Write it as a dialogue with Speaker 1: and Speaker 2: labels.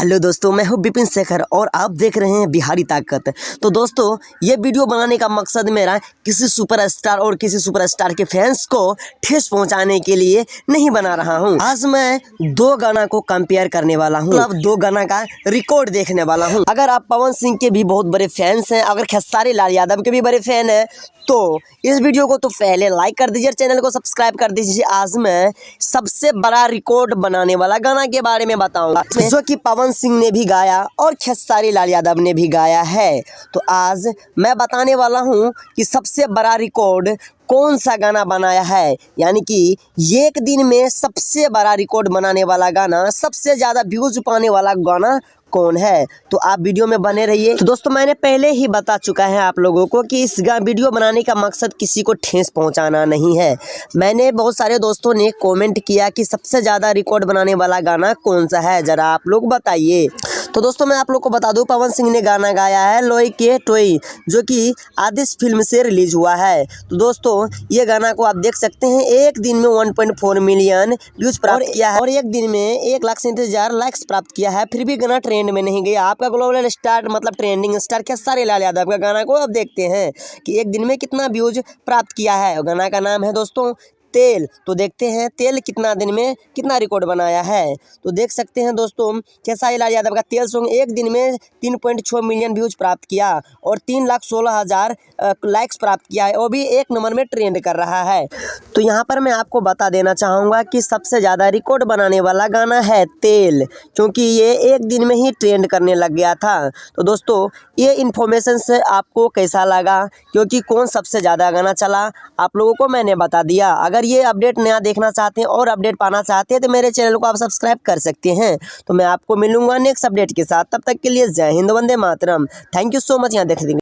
Speaker 1: Hello दोस्तों, मैं हूं विपिन शेखर और आप देख रहे हैं बिहारी ताकत। तो दोस्तों, ये वीडियो बनाने का मकसद मेरा किसी सुपरस्टार और किसी सुपरस्टार के फैंस को ठेस पहुंचाने के लिए नहीं बना रहा हूं। आज मैं दो गाना को कंपेयर करने वाला हूं, मतलब दो गाना का रिकॉर्ड देखने वाला हूं। अगर आप पवन सिंह के भी बहुत बड़े फैंस हैं, अगर खेसारी लाल यादव के भी बड़े फैन हैं, तो इस वीडियो को तो पहले लाइक कर दीजिए, चैनल को सब्सक्राइब कर दीजिए। आज मैं सबसे बड़ा रिकॉर्ड बनाने वाला गाना के बारे में बताऊंगा, जो कि पवन सिंह ने भी गाया और खेसारी लाल यादव ने भी गाया है। तो आज मैं बताने वाला हूं कि सबसे बड़ा रिकॉर्ड कौन सा गाना बनाया है, यानी कि एक दिन में सबसे बड़ा रिकॉर्ड बनाने वाला गाना, सबसे ज़्यादा व्यूज पाने वाला गाना कौन है। तो आप वीडियो में बने रहिए। तो दोस्तों, मैंने पहले ही बता चुका है आप लोगों को कि इस वीडियो बनाने का मकसद किसी को ठेस पहुंचाना नहीं है। मैंने बहुत सारे दोस्तों ने कमेंट किया कि सबसे ज़्यादा रिकॉर्ड बनाने वाला गाना कौन सा है, ज़रा आप लोग बताइए। तो दोस्तों, मैं आप लोग को बता दूं, पवन सिंह ने गाना गाया है लोई के टोई, जो कि आदिश फिल्म से रिलीज हुआ है। तो दोस्तों, ये गाना को आप देख सकते हैं, एक दिन में 1.4 मिलियन व्यूज प्राप्त किया है और एक दिन में 1,37,000 लाइक्स प्राप्त किया है। फिर भी गाना ट्रेंड में नहीं गया। आपका ग्लोबल स्टार मतलब ट्रेंडिंग स्टार खेसारी लाल यादव का गाना को अब देखते हैं कि एक दिन में कितना व्यूज प्राप्त किया है। गाना का नाम है दोस्तों तेल। तो देखते हैं तेल कितना दिन में कितना रिकॉर्ड बनाया है। तो देख सकते हैं दोस्तों, खेसारी लाल यादव का तेल सॉन्ग एक दिन में 3.6 मिलियन व्यूज प्राप्त किया और 3,16,000 लाइक्स प्राप्त किया है, वो भी एक नंबर में ट्रेंड कर रहा है। तो यहाँ पर मैं आपको बता देना चाहूँगा कि सबसे ज़्यादा रिकॉर्ड बनाने वाला गाना है तेल, क्योंकि ये एक दिन में ही ट्रेंड करने लग गया था। तो दोस्तों, ये इन्फॉर्मेशन से आपको कैसा लगा, क्योंकि कौन सबसे ज़्यादा गाना चला, आप लोगों को मैंने बता दिया। अगर ये अपडेट नया देखना चाहते हैं और अपडेट पाना चाहते हैं तो मेरे चैनल को आप सब्सक्राइब कर सकते हैं। तो मैं आपको मिलूंगा नेक्स्ट अपडेट के साथ। तब तक के लिए जय Hind, Vande Mataram. Thank you so much यहाँ देखने के लिए।